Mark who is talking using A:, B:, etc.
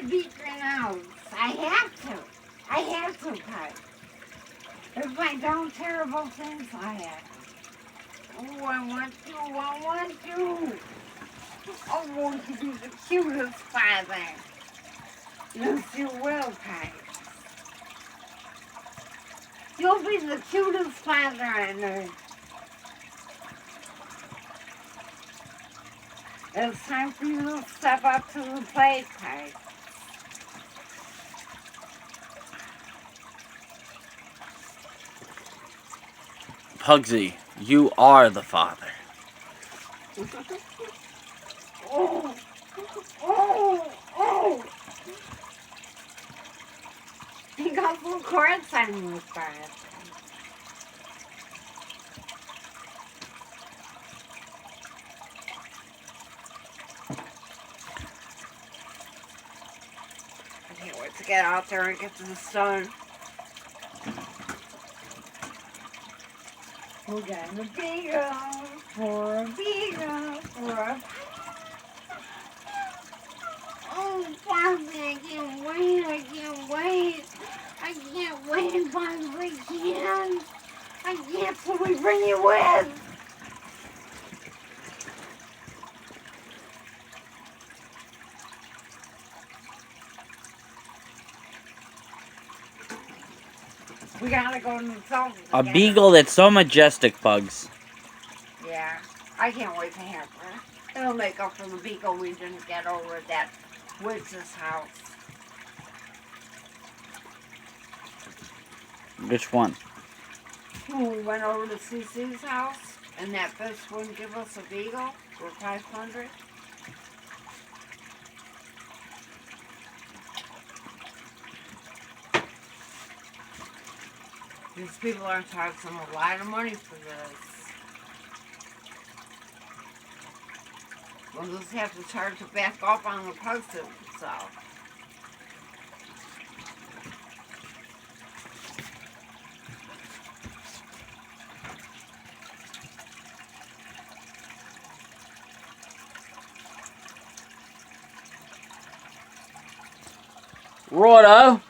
A: beat your nose. I have to. I have to, Pug. If I don't terrible things, I have to. Oh, I want you. I want you. I want to be the cutest father. Yes, you will, Pug. You'll be the cutest father on earth. It's time for you to step up to the plate, Pug.
B: Pugzie, you are the father.
A: Oh, oh, oh. He got some cords on his breath. I can't wait to get out there and get to the sun. We're gonna beagle for a beagle for a... Oh, Pugzie, I can't wait, I can't wait. I can't wait, Pugzie, I can't. I can't till we bring you in. We gotta go to the zone.
B: A beagle that's so majestic, Pugs.
A: Yeah, I can't wait to have her. It'll make up for the beagle we didn't get over at that witch's house.
B: Which one?
A: When we went over to CC's house, and that bitch wouldn't give us a beagle for $500. These people are charging a lot of money for this. We'll just have to charge it back up on the postage itself.
B: Righto.